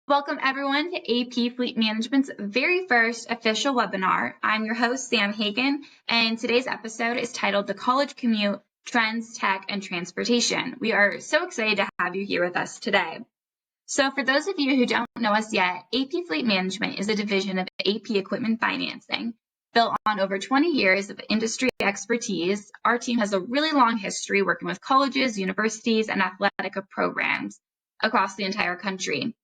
Welcome everyone to AP Fleet Management's very first official webinar. I'm your host, Sam Hagan, and today's episode is titled The College Commute, Trends, Tech, and Transportation. We are so excited to have you here with us today. So for those of you who don't know us yet, AP Fleet Management is a division of AP Equipment Financing. Built on over 20 years of industry expertise, our team has a really long history working with colleges, universities, and athletic programs across the entire country,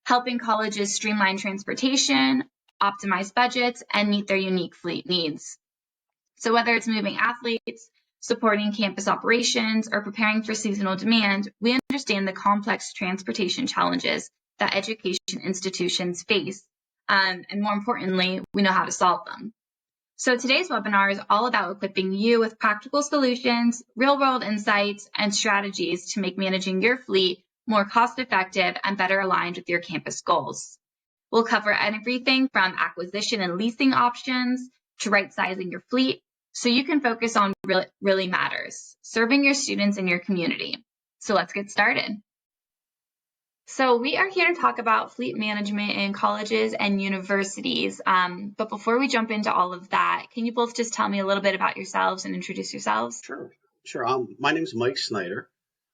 helping colleges streamline transportation, optimize budgets, and meet their unique fleet needs. So whether it's moving athletes, supporting campus operations, or preparing for seasonal demand, we understand the complex transportation challenges that education institutions face. And more importantly, we know how to solve them. So today's webinar is all about equipping you with practical solutions, real-world insights, and strategies to make managing your fleet more cost-effective and better aligned with your campus goals. We'll cover everything from acquisition and leasing options to right-sizing your fleet so you can focus on what really matters, serving your students and your community. So let's get started. So we are here to talk about fleet management in colleges and universities. But before we jump into all of that, can you both just tell me a little bit about yourselves and introduce yourselves? Sure. My name is Mike Snyder.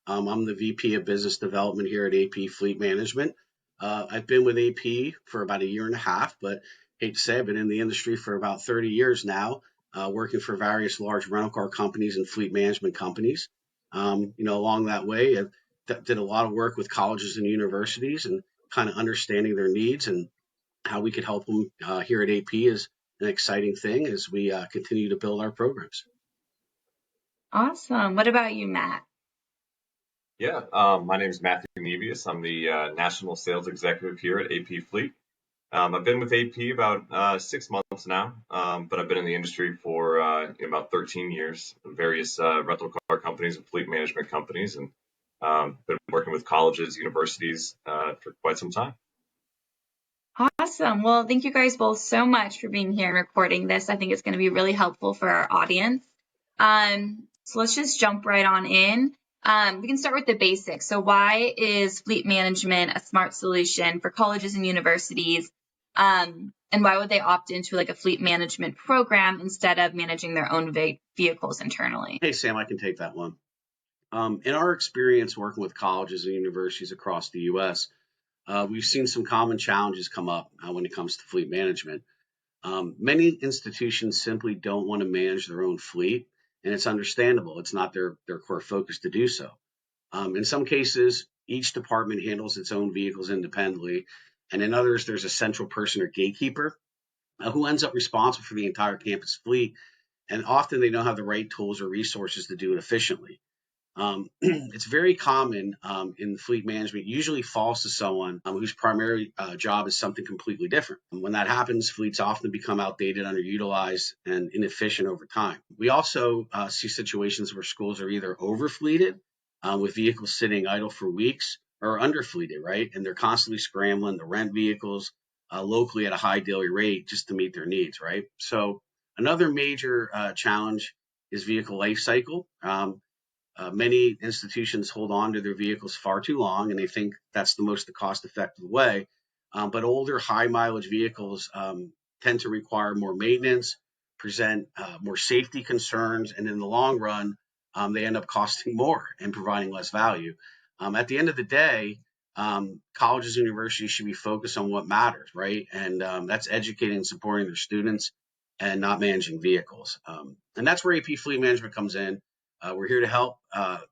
I'm the VP of Business Development here at AP Fleet Management. I've been with AP for about a year and a half, but hate to say I've been in the industry for about 30 years now, working for various large rental car companies and fleet management companies. Along that way, I did a lot of work with colleges and universities and kind of understanding their needs and how we could help them here at AP is an exciting thing as we continue to build our programs. Awesome. What about you, Matt? Yeah, my name is Matthew Nevious. I'm the National Sales Executive here at AP Fleet. I've been with AP about 6 months now, but I've been in the industry for about 13 years, various rental car companies and fleet management companies, and been working with colleges, universities for quite some time. Awesome. Well, thank you guys both so much for being here and recording this. I think it's going to be really helpful for our audience. So let's just jump right on in. We can start with the basics. So why is fleet management a smart solution for colleges and universities? And why would they opt into like a fleet management program instead of managing their own vehicles internally? Hey, Sam, I can take that one. In our experience working with colleges and universities across the U.S., we've seen some common challenges come up when it comes to fleet management. Many institutions simply don't want to manage their own fleet, and it's understandable. It's not their core focus to do so. In some cases, each department handles its own vehicles independently, and in others, there's a central person or gatekeeper who ends up responsible for the entire campus fleet, and often they don't have the right tools or resources to do it efficiently. It's very common in fleet management, usually falls to someone whose primary job is something completely different. And when that happens, fleets often become outdated, underutilized, and inefficient over time. We also see situations where schools are either overfleeted with vehicles sitting idle for weeks or underfleeted, right? And they're constantly scrambling to rent vehicles locally at a high daily rate just to meet their needs, right? So another major challenge is vehicle life cycle. Many institutions hold on to their vehicles far too long, and they think that's the most cost-effective way. But older, high-mileage vehicles tend to require more maintenance, present more safety concerns, and in the long run, they end up costing more and providing less value. At the end of the day, colleges and universities should be focused on what matters, right? And that's educating and supporting their students and not managing vehicles. And that's where AP Fleet Management comes in. We're here to help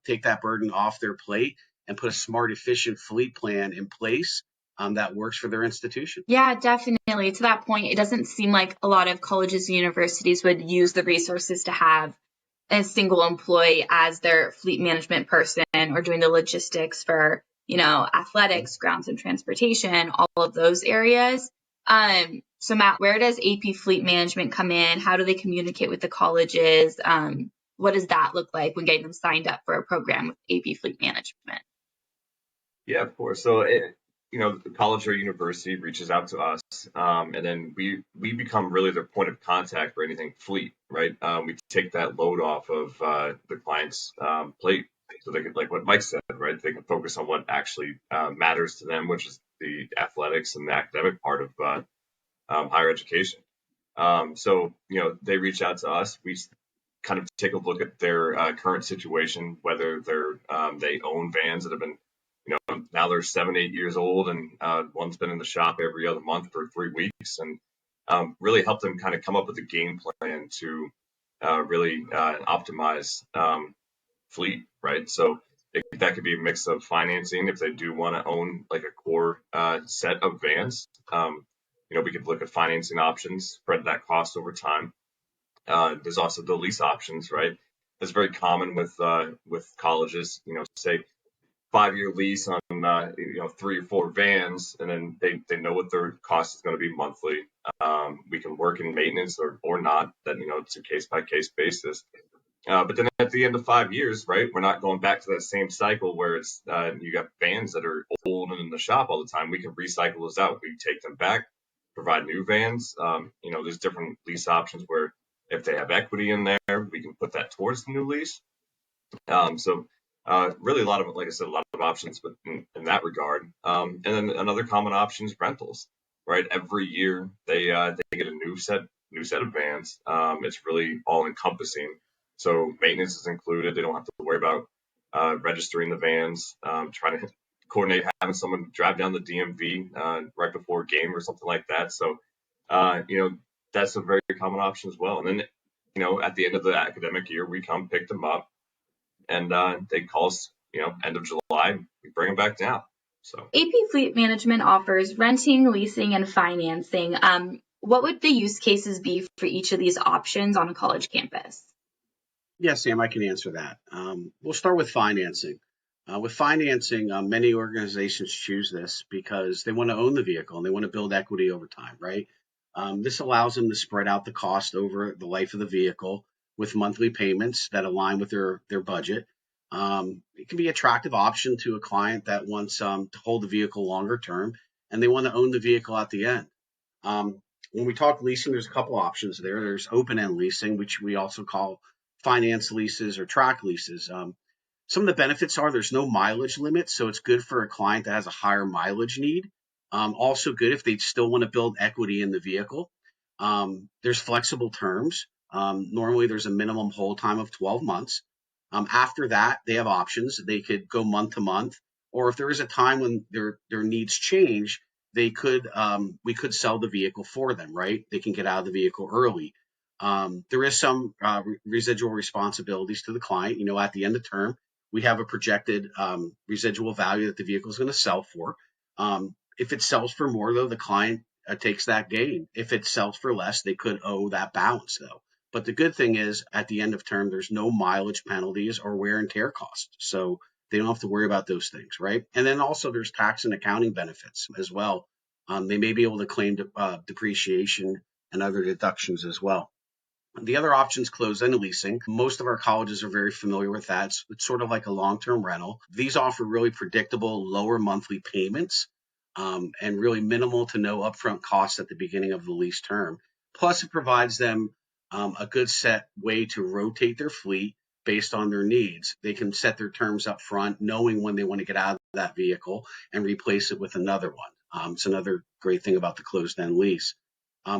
take that burden off their plate and put a smart, efficient fleet plan in place that works for their institution. Yeah, definitely. To that point, it doesn't seem like a lot of colleges and universities would use the resources to have a single employee as their fleet management person or doing the logistics for, athletics, grounds and transportation, all of those areas. So Matt, where does AP Fleet Management come in? How do they communicate with the colleges? What does that look like when getting them signed up for a program with AP Fleet Management? Yeah, of course. So, the college or university reaches out to us, and then we become really their point of contact for anything fleet, right? We take that load off of the client's plate, so they can, like what Mike said, right? They can focus on what actually matters to them, which is the athletics and the academic part of higher education. So, they reach out to us. We kind of take a look at their current situation, whether they own vans that have been, now they're 7, 8 years old, and one's been in the shop every other month for 3 weeks, and really help them kind of come up with a game plan to really optimize fleet, right? So that could be a mix of financing if they do want to own like a core set of vans. We could look at financing options, spread that cost over time. There's also the lease options, right? That's very common with colleges. Say 5-year lease on 3 or 4 vans, and then they know what their cost is going to be monthly. We can work in maintenance or not. That it's a case by case basis. But then at the end of 5 years, right, we're not going back to that same cycle where it's you got vans that are old and in the shop all the time. We can recycle those out. We take them back, provide new vans. There's different lease options where if they have equity in there, we can put that towards the new lease. So really a lot of, like I said, a lot of options in that regard. And then another common option is rentals, right? Every year they get a new set of vans. It's really all encompassing. So maintenance is included. They don't have to worry about registering the vans, trying to coordinate having someone drive down the DMV right before a game or something like that. So, that's a very common option as well. And then, at the end of the academic year, we come pick them up, and they call us, end of July, we bring them back down. So AP Fleet Management offers renting, leasing, and financing. What would the use cases be for each of these options on a college campus? Yeah, Sam, I can answer that. We'll start with financing. With financing, many organizations choose this because they want to own the vehicle and they want to build equity over time, right? This allows them to spread out the cost over the life of the vehicle with monthly payments that align with their budget. It can be an attractive option to a client that wants to hold the vehicle longer term and they want to own the vehicle at the end. When we talk leasing, there's a couple options there. There's open-end leasing, which we also call finance leases or track leases. Some of the benefits are there's no mileage limit, so it's good for a client that has a higher mileage need. Also good if they still want to build equity in the vehicle. There's flexible terms. Normally, there's a minimum hold time of 12 months. After that, they have options. They could go month to month, or if there is a time when their needs change, we could sell the vehicle for them, right? They can get out of the vehicle early. There is some residual responsibilities to the client. At the end of term, we have a projected residual value that the vehicle is going to sell for. If it sells for more, though, the client takes that gain. If it sells for less, they could owe that balance, though. But the good thing is, at the end of term, there's no mileage penalties or wear and tear costs. So they don't have to worry about those things, right? And then also there's tax and accounting benefits as well. They may be able to claim depreciation and other deductions as well. The other option is closed-end leasing. Most of our colleges are very familiar with that. It's sort of like a long-term rental. These offer really predictable, lower monthly payments and really minimal to no upfront costs at the beginning of the lease term. Plus, it provides them a good set way to rotate their fleet based on their needs. They can set their terms up front, knowing when they want to get out of that vehicle and replace it with another one. It's another great thing about the closed-end lease.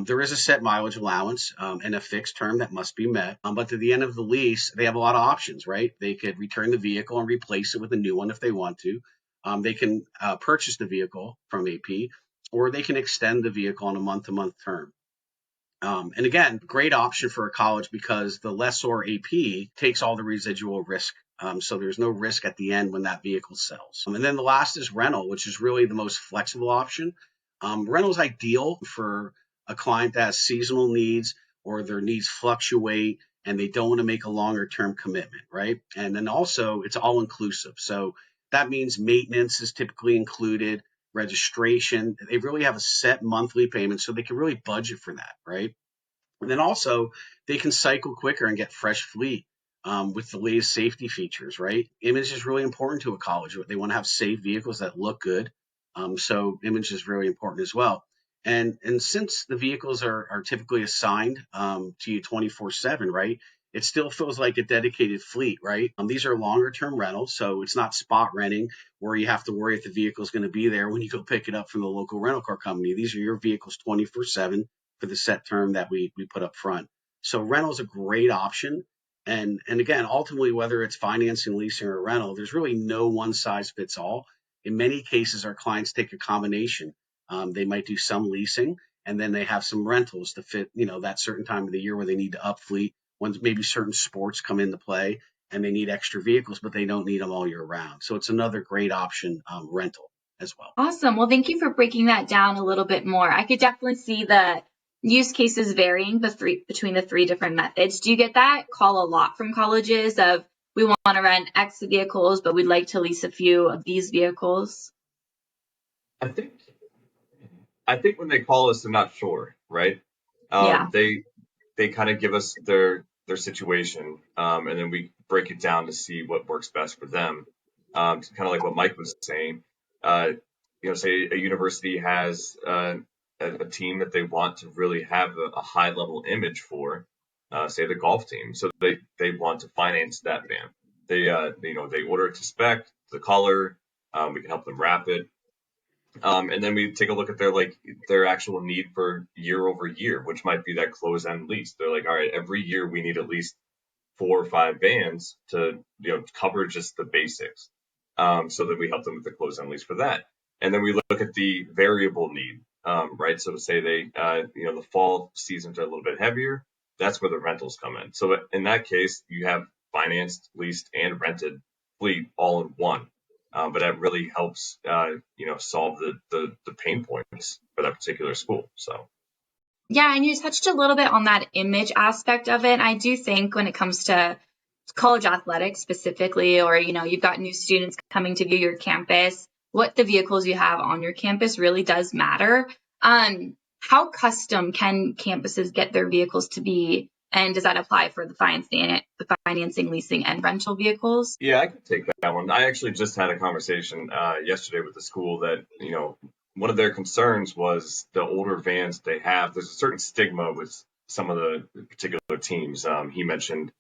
There is a set mileage allowance and a fixed term that must be met. But at the end of the lease, they have a lot of options, right? They could return the vehicle and replace it with a new one if they want to. They can purchase the vehicle from AP, or they can extend the vehicle on a month-to-month term. And again, great option for a college because the lessor AP takes all the residual risk. So there's no risk at the end when that vehicle sells. And then the last is rental, which is really the most flexible option. Rental is ideal for a client that has seasonal needs or their needs fluctuate and they don't want to make a longer term commitment, right? And then also it's all inclusive. So that means maintenance is typically included, registration. They really have a set monthly payment so they can really budget for that, right? And then also they can cycle quicker and get fresh fleet with the latest safety features, right? Image is really important to a college. They want to have safe vehicles that look good. So image is really important as well. And since the vehicles are typically assigned to you 24/7, right? it still feels like a dedicated fleet, right? These are longer term rentals, so it's not spot renting where you have to worry if the vehicle is going to be there when you go pick it up from the local rental car company. These are your vehicles 24/7 for the set term that we put up front. So rental is a great option. And again, ultimately, whether it's financing, leasing, or rental, there's really no one size fits all. In many cases, our clients take a combination. They might do some leasing, and then they have some rentals to fit, that certain time of the year where they need to upfleet when maybe certain sports come into play and they need extra vehicles, but they don't need them all year round. So it's another great option, rental as well. Awesome. Well, thank you for breaking that down a little bit more. I could definitely see the use cases varying between the three different methods. Do you get that call a lot from colleges of we want to rent X vehicles, but we'd like to lease a few of these vehicles? I think when they call us, they're not sure, right? Yeah. They kind of give us their situation, and then we break it down to see what works best for them. Kind of like what Mike was saying. Say a university has a team that they want to really have a high level image for, say the golf team. So they want to finance that van. They order it to spec, the color. We can help them wrap it. And then we take a look at their actual need for year over year, which might be that close end lease. They're like, all right, every year we need at least 4 or 5 vans to cover just the basics. So that we help them with the close end lease for that. And then we look at the variable need, right? So to say the fall seasons are a little bit heavier, that's where the rentals come in. So in that case, you have financed, leased, and rented fleet all in one. But that really helps, solve the pain points for that particular school. So. Yeah, and you touched a little bit on that image aspect of it. I do think when it comes to college athletics specifically, or you've got new students coming to view your campus, what the vehicles you have on your campus really does matter. How custom can campuses get their vehicles to be, and does that apply for the financing, leasing, and rental vehicles? Yeah, I could take that one. I actually just had a conversation yesterday with the school that, one of their concerns was the older vans they have. There's a certain stigma with some of the particular teams. He mentioned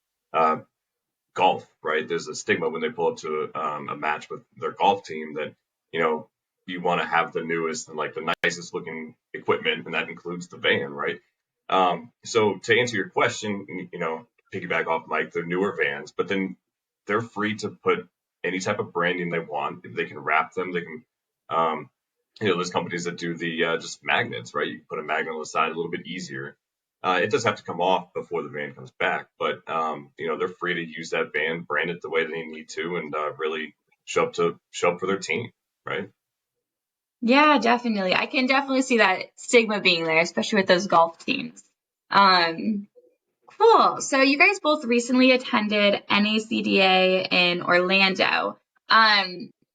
golf, right? There's a stigma when they pull up to a match with their golf team that, you want to have the newest and like the nicest looking equipment, and that includes the van, right? So to answer your question, piggyback off Mike, they're newer vans, but then they're free to put any type of branding they want. They can wrap them. They can, there's companies that do the just magnets, right? You can put a magnet on the side a little bit easier. It does have to come off before the van comes back, but they're free to use that van, brand it the way they need to, and really show up for their team, right? Yeah, definitely. I can definitely see that stigma being there, especially with those golf teams. Um, Cool. So you guys both recently attended NACDA in Orlando.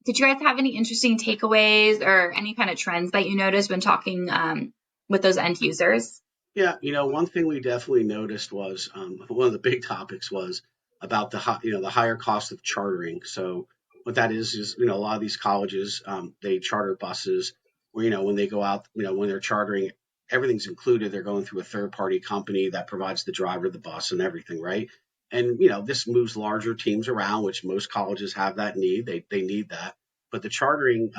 Did you guys have any interesting takeaways or any kind of trends that you noticed when talking with those end users? Yeah, one thing we definitely noticed was one of the big topics was about the higher cost of chartering. So what that is a lot of these colleges they charter buses where when they go out, when they're chartering, everything's included. They're going through a third party company that provides the driver, the bus, and everything, right? And this moves larger teams around, which most colleges have that need. They need that, but the chartering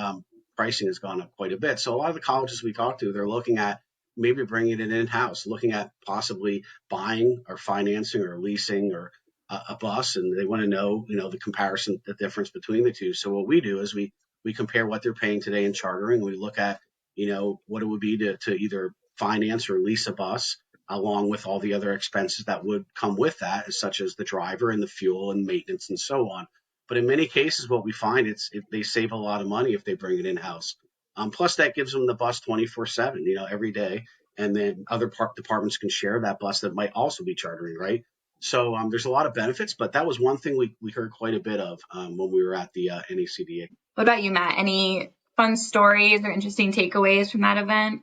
pricing has gone up quite a bit. So a lot of the colleges we talk to, they're looking at maybe bringing it in-house, looking at possibly buying or financing or leasing or a bus, and they want to know, the comparison, the difference between the two. So what we do is we compare what they're paying today in chartering. We look at, what it would be to either finance or lease a bus, along with all the other expenses that would come with that, such as the driver and the fuel and maintenance and so on. But in many cases, what we find they save a lot of money if they bring it in-house. Plus, that gives them the bus 24/7, every day. And then other departments can share that bus that might also be chartering, right? So there's a lot of benefits, but that was one thing we heard quite a bit of when we were at the NACDA. What about you, Matt? Any fun stories or interesting takeaways from that event?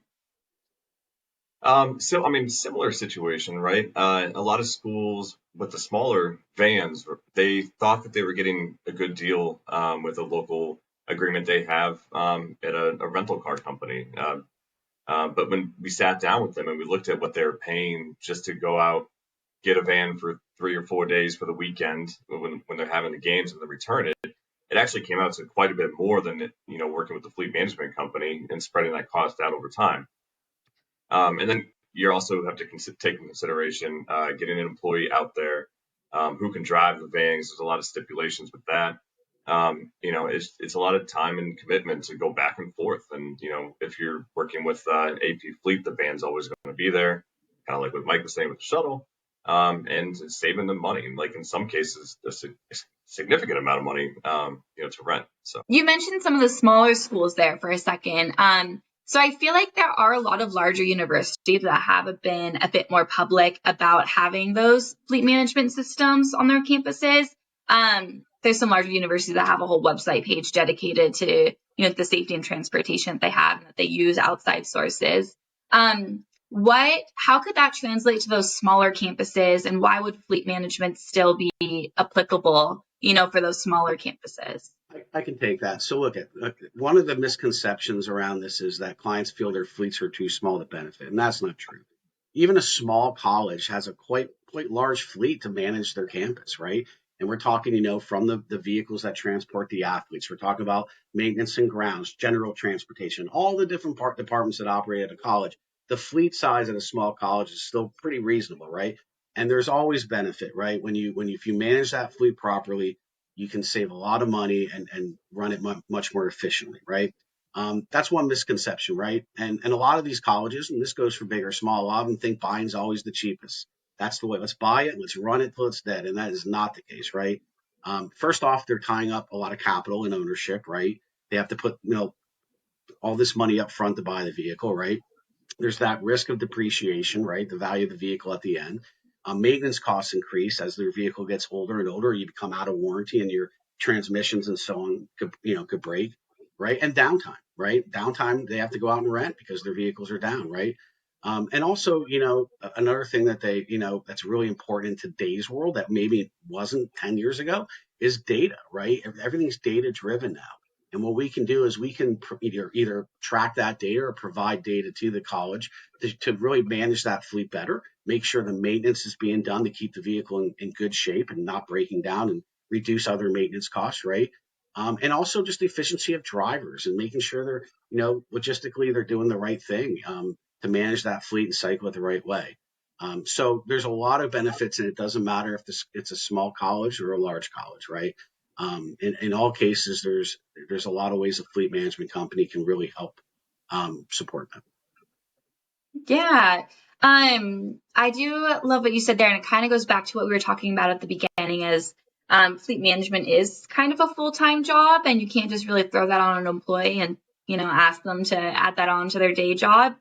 So I mean, similar situation, right? A lot of schools with the smaller vans, they thought that they were getting a good deal with a local agreement they have at a rental car company. But when we sat down with them and we looked at what they're paying just to go out get a van for 3 or 4 days for the weekend when they're having the games and then return it, it actually came out to quite a bit more than working with the fleet management company and spreading that cost out over time. And then you also have to take into consideration getting an employee out there who can drive the vans. There's a lot of stipulations with that. It's a lot of time and commitment to go back and forth. And if you're working with AP Fleet, the van's always going to be there, kind of like what Mike was saying with the shuttle, and saving them money. Like in some cases, a significant amount of money, to rent. So you mentioned some of the smaller schools there for a second. So I feel like there are a lot of larger universities that have been a bit more public about having those fleet management systems on their campuses. There's some larger universities that have a whole website page dedicated to, the safety and transportation that they have and that they use outside sources. How could that translate to those smaller campuses, and why would fleet management still be applicable, for those smaller campuses? I can take that. So look, one of the misconceptions around this is that clients feel their fleets are too small to benefit, and that's not true. Even a small college has a quite large fleet to manage their campus, right? And we're talking, from the vehicles that transport the athletes. We're talking about maintenance and grounds, general transportation, all the different departments that operate at a college. The fleet size at a small college is still pretty reasonable, right? And there's always benefit, right? If you manage that fleet properly, you can save a lot of money and run it much more efficiently, right? That's one misconception, right? And a lot of these colleges, and this goes for big or small, a lot of them think buying's always the cheapest. That's the way. Let's buy it, let's run it till it's dead, and that is not the case, right? First off, they're tying up a lot of capital and ownership, right? They have to put all this money up front to buy the vehicle, right? There's that risk of depreciation, right? The value of the vehicle at the end. Maintenance costs increase as their vehicle gets older and older. You become out of warranty, and your transmissions and so on could break, right? And downtime, right? Downtime, they have to go out and rent because their vehicles are down, right? And also, another thing that that's really important in today's world that maybe it wasn't 10 years ago is data, right? Everything's data driven now. And what we can do is we can either track that data or provide data to the college to really manage that fleet better, make sure the maintenance is being done to keep the vehicle in good shape and not breaking down, and reduce other maintenance costs, right? And also just the efficiency of drivers and making sure they're, logistically they're doing the right thing to manage that fleet and cycle it the right way. So there's a lot of benefits, and it doesn't matter if it's a small college or a large college, right? In all cases, there's a lot of ways a fleet management company can really help support them. Yeah. I do love what you said there, and it kind of goes back to what we were talking about at the beginning is fleet management is kind of a full-time job, and you can't just really throw that on an employee and, ask them to add that on to their day job.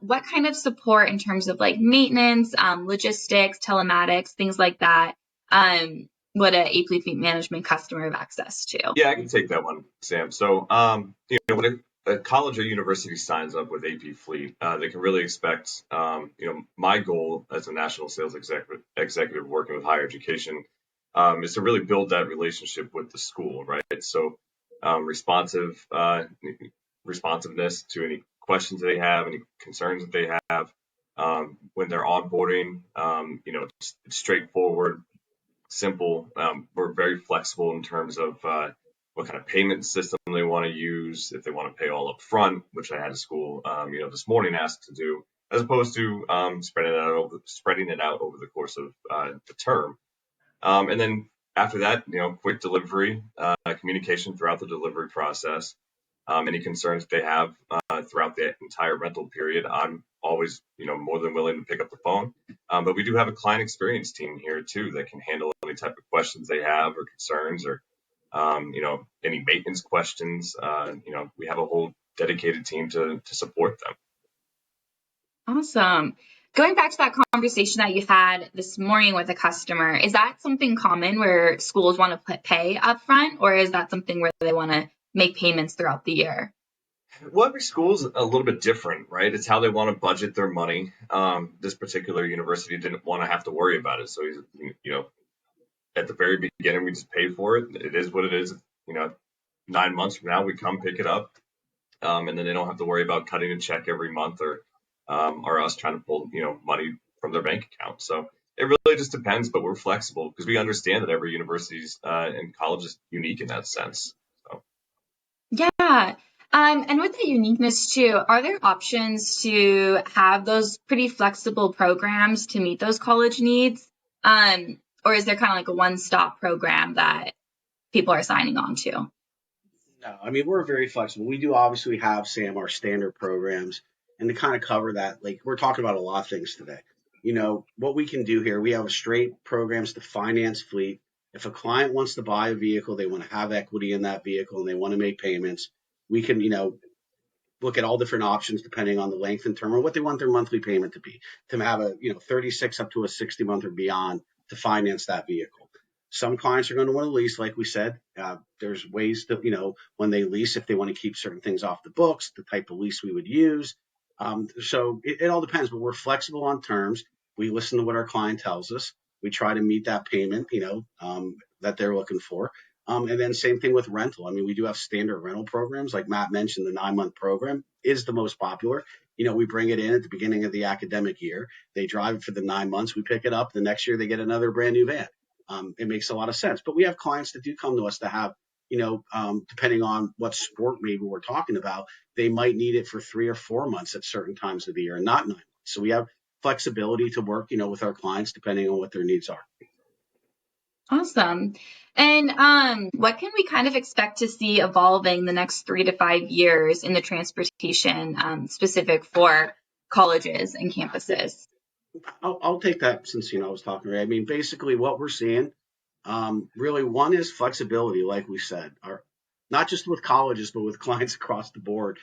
What kind of support in terms of like maintenance, logistics, telematics, things like that, would a fleet management customer have access to? Yeah, I can take that one, Sam. So, when a college or university signs up with AP Fleet, they can really expect, my goal as a national sales executive working with higher education, is to really build that relationship with the school, right? So, responsiveness to any questions they have, any concerns that they have, when they're onboarding, it's straightforward, simple. We're very flexible in terms of what kind of payment system they want to use. If they want to pay all up front, which I had a school, this morning asked to do, as opposed to spreading it out over the course of the term. And then after that, quick delivery, communication throughout the delivery process. Any concerns they have throughout the entire rental period, I'm always, more than willing to pick up the phone. But we do have a client experience team here too that can handle any type of questions they have or concerns or, any maintenance questions. We have a whole dedicated team to support them. Awesome. Going back to that conversation that you had this morning with a customer, is that something common where schools want to pay upfront, or is that something where they want to make payments throughout the year? Well, every school's a little bit different, right? It's how they want to budget their money. This particular university didn't want to have to worry about it. So, at the very beginning, we just paid for it. It is what it is. 9 months from now, we come pick it up. And then they don't have to worry about cutting a check every month or us trying to pull, money from their bank account. So It really just depends, but we're flexible because we understand that every university's and college is unique in that sense. So. Yeah. And with the uniqueness too, are there options to have those pretty flexible programs to meet those college needs? Or is there kind of like a one-stop program that people are signing on to? No, I mean, we're very flexible. We do obviously have, Sam, our standard programs, and to kind of cover that, like we're talking about a lot of things today. What we can do here, we have straight programs to finance fleet. If a client wants to buy a vehicle, they want to have equity in that vehicle and they want to make payments, we can, look at all different options depending on the length and term or what they want their monthly payment to be, to have a 36 up to a 60 month or beyond to finance that vehicle. Some clients are going to want to lease, like we said. There's ways to, when they lease, if they want to keep certain things off the books, the type of lease we would use. So it all depends, but we're flexible on terms. We listen to what our client tells us. We try to meet that payment, that they're looking for. And then same thing with rental. I mean, we do have standard rental programs. Like Matt mentioned, the 9 month program is the most popular. We bring it in at the beginning of the academic year. They drive it for the 9 months. We pick it up. The next year, they get another brand new van. It makes a lot of sense. But we have clients that do come to us to have, depending on what sport maybe we're talking about, they might need it for 3 or 4 months at certain times of the year and not 9 months. So we have flexibility to work, with our clients depending on what their needs are. Awesome. And what can we kind of expect to see evolving the next 3 to 5 years in the transportation specific for colleges and campuses? I'll take that since I was talking. Right? I mean, basically, what we're seeing, really, one is flexibility, like we said, not just with colleges, but with clients across the board.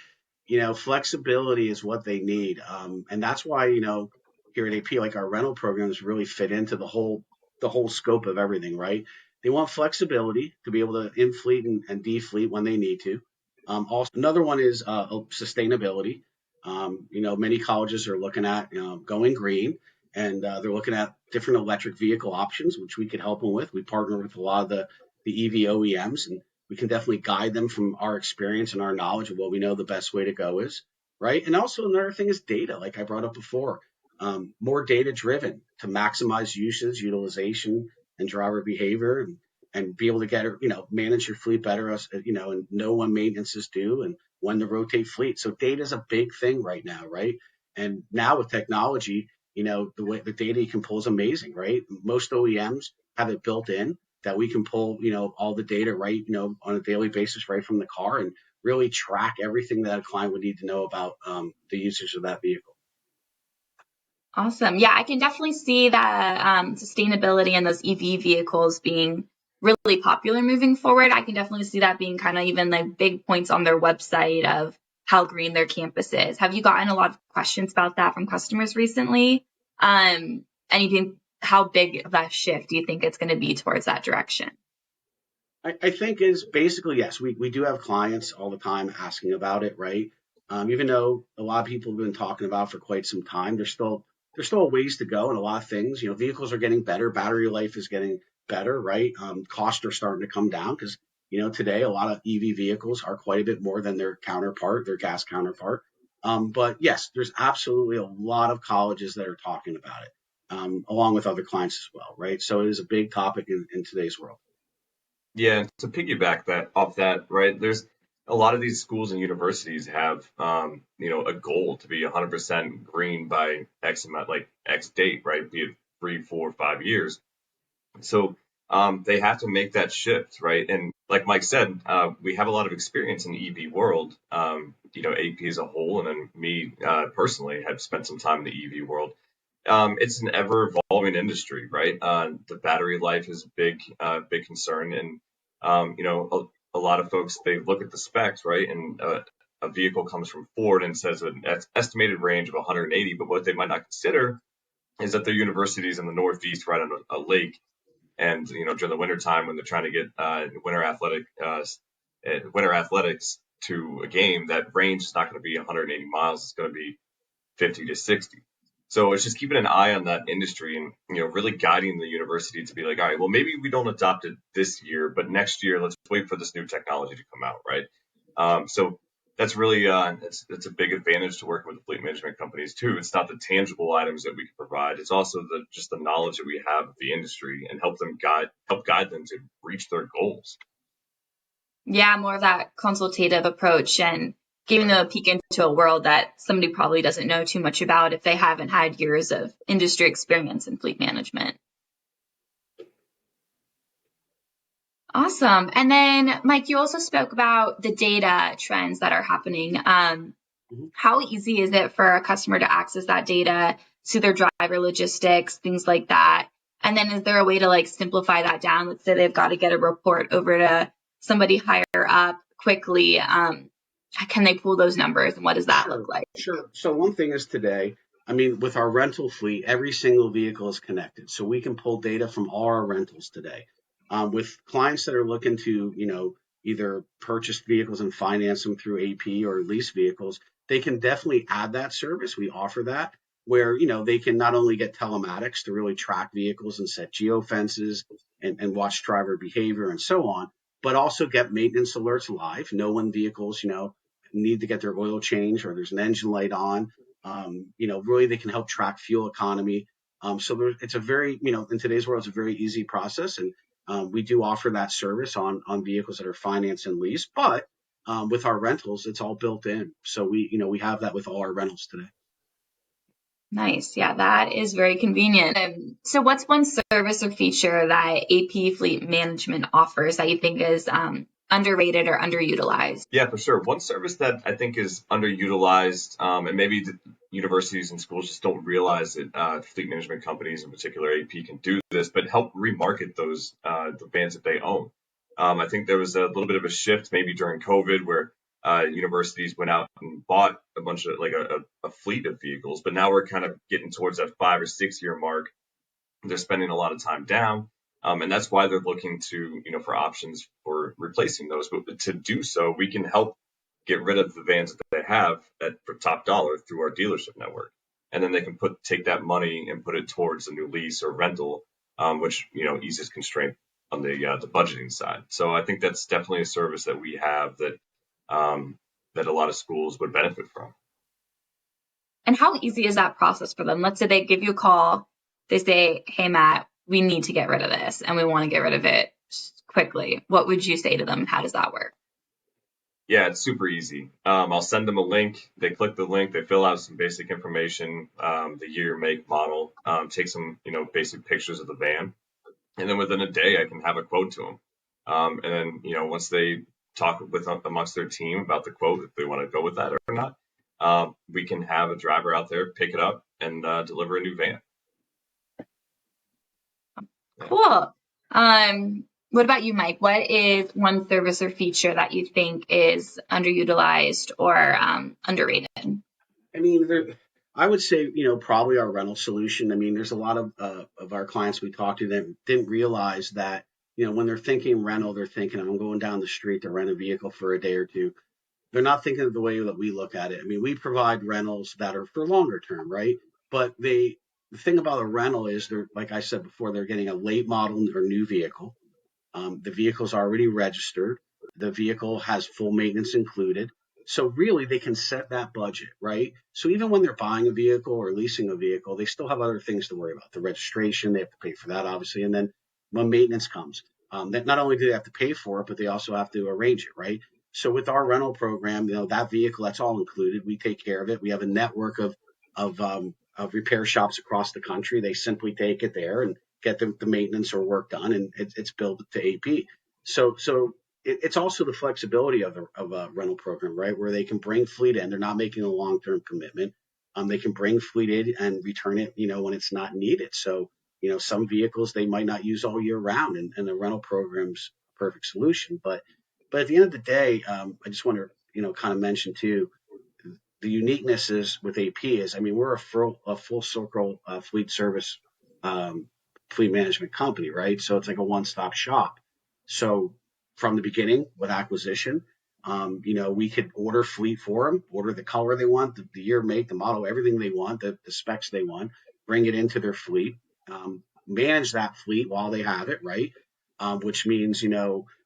Flexibility is what they need, and that's why here at AP, like our rental programs really fit into the whole scope of everything. Right? They want flexibility to be able to infleet and defleet when they need to. Also, another one is sustainability. Many colleges are looking at going green, and they're looking at different electric vehicle options, which we could help them with. We partner with a lot of the EV OEMs, and we can definitely guide them from our experience and our knowledge of what we know the best way to go is, right? And also another thing is data, like I brought up before, more data driven to maximize usage, utilization, and driver behavior, and be able to manage your fleet better, and know when maintenance is due and when to rotate fleet. So data is a big thing right now, right? And now with technology, the way the data you can pull is amazing, right? Most OEMs have it built in that we can pull, all the data right, on a daily basis right from the car and really track everything that a client would need to know about the usage of that vehicle. Awesome. Yeah, I can definitely see that sustainability and those EV vehicles being really popular moving forward. I can definitely see that being kind of even like big points on their website of how green their campus is. Have you gotten a lot of questions about that from customers recently? Anything, how big of a shift do you think it's going to be towards that direction? I think is basically, yes, we do have clients all the time asking about it, right? Even though a lot of people have been talking about for quite some time, there's still a ways to go and a lot of things. Vehicles are getting better, battery life is getting better, right? Costs are starting to come down because today a lot of EV vehicles are quite a bit more than their counterpart, their gas counterpart. But yes, there's absolutely a lot of colleges that are talking about it, along with other clients as well, right? So it is a big topic in today's world. Yeah, to piggyback that off that, right? There's a lot of these schools and universities have, a goal to be 100% green by X amount, like X date, right? Be it 3, 4, 5 years. So they have to make that shift, right? And like Mike said, we have a lot of experience in the EV world. AP as a whole, and then me personally have spent some time in the EV world. It's an ever evolving industry, right? The battery life is big concern, and a lot of folks, they look at the specs, right? And a vehicle comes from Ford and says an estimated range of 180, but what they might not consider is that their university is in the Northeast, right on a lake, and during the winter time when they're trying to get winter athletics to a game, that range is not going to be 180 miles. It's going to be 50 to 60. So it's just keeping an eye on that industry and really guiding the university to be like, all right, well, maybe we don't adopt it this year, but next year let's wait for this new technology to come out, right? So That's really it's a big advantage to working with fleet management companies too. It's not the tangible items that we can provide. It's also the knowledge that we have of the industry and help guide them to reach their goals. Yeah, more of that consultative approach and giving them a peek into a world that somebody probably doesn't know too much about if they haven't had years of industry experience in fleet management. Awesome. And then, Mike, you also spoke about the data trends that are happening. How easy is it for a customer to access that data, see their driver logistics, things like that? And then is there a way to like simplify that down? Let's say they've got to get a report over to somebody higher up quickly. Can they pull those numbers and what does that look like? Sure. So one thing is today, I mean, with our rental fleet, every single vehicle is connected. So we can pull data from all our rentals today. With clients that are looking to, either purchase vehicles and finance them through AP or lease vehicles, they can definitely add that service. We offer that where, they can not only get telematics to really track vehicles and set geofences and watch driver behavior and so on, but also get maintenance alerts live, know when vehicles, need to get their oil changed or there's an engine light on. Really they can help track fuel economy. It's a very, in today's world, it's a very easy process. And we do offer that service on vehicles that are financed and leased, but with our rentals, it's all built in. So we have that with all our rentals today. Nice. Yeah, that is very convenient. So what's one service or feature that AP Fleet Management offers that you think is underrated or underutilized? Yeah, for sure. One service that I think is underutilized, and maybe the universities and schools just don't realize that fleet management companies, in particular AP, can do this, but help remarket those the vans that they own. I think there was a little bit of a shift maybe during COVID where universities went out and bought a bunch of like a fleet of vehicles, but now we're kind of getting towards that 5 or 6 year mark. They're spending a lot of time down. And that's why they're looking to, for options for replacing those. But to do so, we can help get rid of the vans that they have for top dollar through our dealership network. And then they can take that money and put it towards a new lease or rental, which, eases constraint on the budgeting side. So I think that's definitely a service that we have that a lot of schools would benefit from. And how easy is that process for them? Let's say they give you a call, they say, hey, Matt, we need to get rid of this and we want to get rid of it quickly. What would you say to them? How does that work? Yeah, it's super easy. I'll send them a link. They click the link. They fill out some basic information, the year, make, model, take some, basic pictures of the van. And then within a day, I can have a quote to them. And then, once they talk amongst their team about the quote, if they want to go with that or not, we can have a driver out there, pick it up and deliver a new van. Cool. What about you, Mike? What is one service or feature that you think is underutilized or underrated? I mean, I would say, probably our rental solution. I mean, there's a lot of our clients we talked to that didn't realize that, when they're thinking rental, they're thinking, I'm going down the street to rent a vehicle for a day or two. They're not thinking of the way that we look at it. I mean, we provide rentals that are for longer term, right? But the thing about a rental is they're, like I said before, they're getting a late model or new vehicle. The vehicle's already registered. The vehicle has full maintenance included. So really, they can set that budget, right? So even when they're buying a vehicle or leasing a vehicle, they still have other things to worry about. The registration, they have to pay for that, obviously. And then when maintenance comes, that not only do they have to pay for it, but they also have to arrange it, right? So with our rental program, that vehicle, that's all included. We take care of it. We have a network of repair shops across the country. They simply take it there and get the maintenance or work done, and it's billed to AP. So it's also the flexibility of a rental program, right, where they can bring fleet in. They're not making a long-term commitment. They can bring fleet in and return it, when it's not needed. So, some vehicles they might not use all year round, and the rental program's a perfect solution. But at the end of the day, I just want to, kind of mention too, the uniqueness is with AP is, I mean, we're a full circle fleet service fleet management company, right? So it's like a one-stop shop. So from the beginning with acquisition, we could order fleet for them, order the color they want, the year, make, the model, everything they want, the specs they want, bring it into their fleet, manage that fleet while they have it, right? Which means,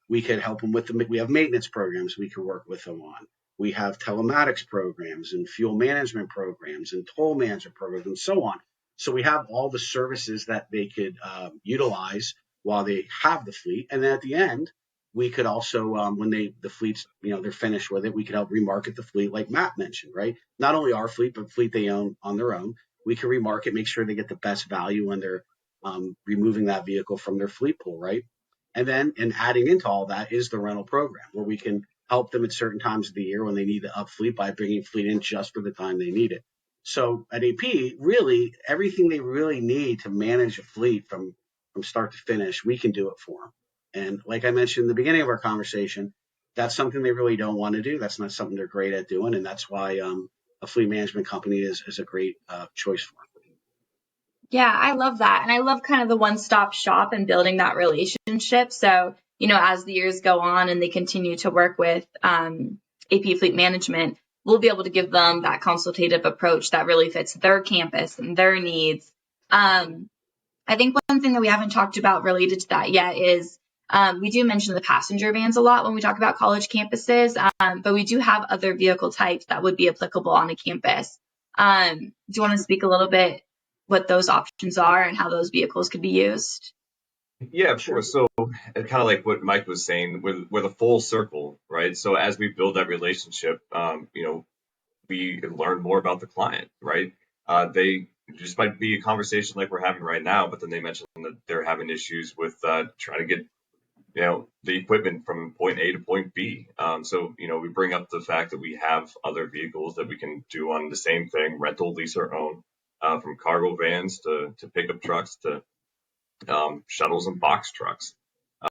we could help them with we have maintenance programs we could work with them on. We have telematics programs and fuel management programs and toll management programs and so on. So we have all the services that they could utilize while they have the fleet. And then at the end, we could also, when the fleets, they're finished with it, we could help remarket the fleet like Matt mentioned, right? Not only our fleet, but fleet they own on their own. We can remarket, make sure they get the best value when they're removing that vehicle from their fleet pool, right? And then, and adding into all that is the rental program, where we can help them at certain times of the year when they need to up fleet by bringing fleet in just for the time they need it. So at AP, really, everything they really need to manage a fleet from start to finish, we can do it for them. And like I mentioned in the beginning of our conversation, that's something they really don't want to do. That's not something they're great at doing. And that's why a fleet management company is a great choice for them. Yeah, I love that. And I love kind of the one-stop shop and building that relationship. So, as the years go on and they continue to work with AP Fleet Management, we'll be able to give them that consultative approach that really fits their campus and their needs. I think one thing that we haven't talked about related to that yet is we do mention the passenger vans a lot when we talk about college campuses, but we do have other vehicle types that would be applicable on a campus. Do you want to speak a little bit what those options are and how those vehicles could be used? Yeah, of course. So kind of like what Mike was saying, we're the full circle, right? So as we build that relationship, we learn more about the client, right? They just might be a conversation like we're having right now, but then they mentioned that they're having issues with trying to get the equipment from point A to point B. So we bring up the fact that we have other vehicles that we can do on the same thing, rental, lease, or own, from cargo vans to pickup trucks to shuttles and box trucks.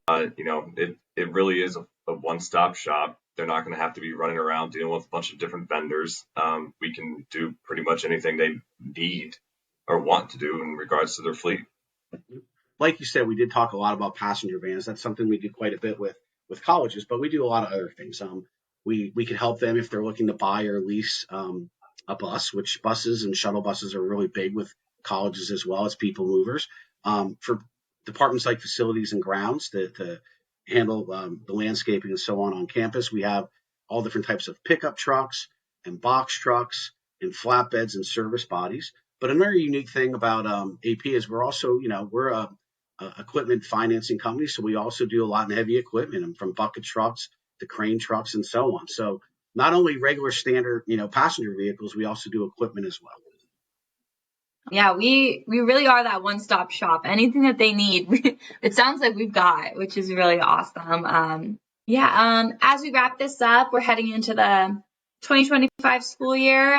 It really is a one-stop shop. They're not going to have to be running around dealing with a bunch of different vendors. We can do pretty much anything they need or want to do in regards to their fleet. Like you said, we did talk a lot about passenger vans. That's something we do quite a bit with colleges, but we do a lot of other things. We can help them if they're looking to buy or lease a bus, which buses and shuttle buses are really big with colleges as well as people movers. For departments like facilities and grounds to handle the landscaping and so on campus, we have all different types of pickup trucks and box trucks and flatbeds and service bodies. But another unique thing about AP is we're also, we're a equipment financing company, so we also do a lot in heavy equipment, and from bucket trucks to crane trucks and so on. So not only regular standard, passenger vehicles, we also do equipment as well. Yeah, we really are that one-stop shop. Anything that they need, it sounds like we've got, which is really awesome. As we wrap this up, we're heading into the 2025 school year,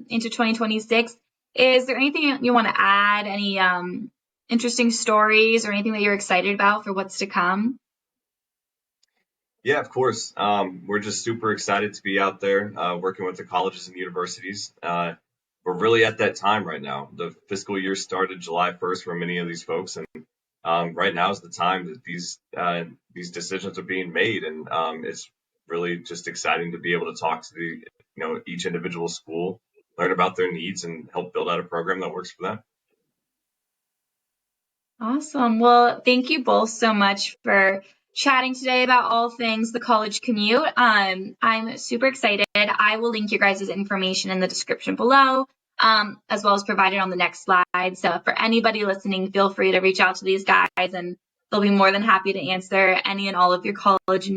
into 2026. Is there anything you want to add? Any interesting stories or anything that you're excited about for what's to come? Yeah, of course. We're just super excited to be out there working with the colleges and universities. We're really at that time right now. The fiscal year started July 1st for many of these folks, and right now is the time that these decisions are being made, and it's really just exciting to be able to talk to each individual school, learn about their needs, and help build out a program that works for them. Awesome. Well, thank you both so much for chatting today about all things the college commute. I'm super excited. I will link your guys' information in the description below, as well as provided on the next slide. So for anybody listening, feel free to reach out to these guys, and they'll be more than happy to answer any and all of your college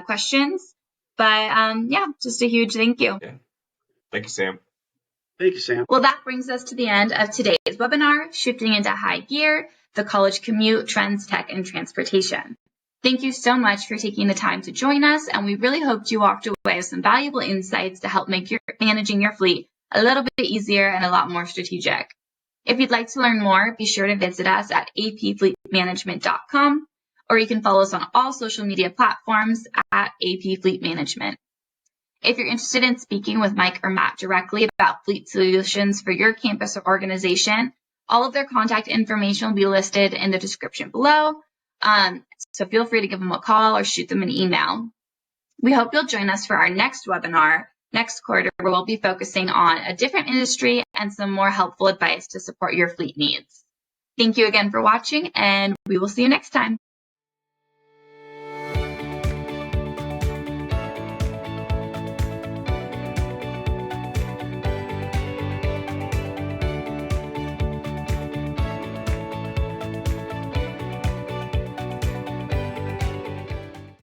questions. But just a huge thank you. Yeah. Thank you, Sam. Thank you, Sam. Well, that brings us to the end of today's webinar, Shifting into High Gear, the College Commute, Trends, Tech, and Transportation. Thank you so much for taking the time to join us, and we really hoped you walked away with some valuable insights to help make managing your fleet a little bit easier and a lot more strategic. If you'd like to learn more, be sure to visit us at apfleetmanagement.com, or you can follow us on all social media platforms at AP Fleet Management. If you're interested in speaking with Mike or Matt directly about fleet solutions for your campus or organization, all of their contact information will be listed in the description below. So feel free to give them a call or shoot them an email. We hope you'll join us for our next webinar next quarter, where we'll be focusing on a different industry and some more helpful advice to support your fleet needs. Thank you again for watching, and we will see you next time.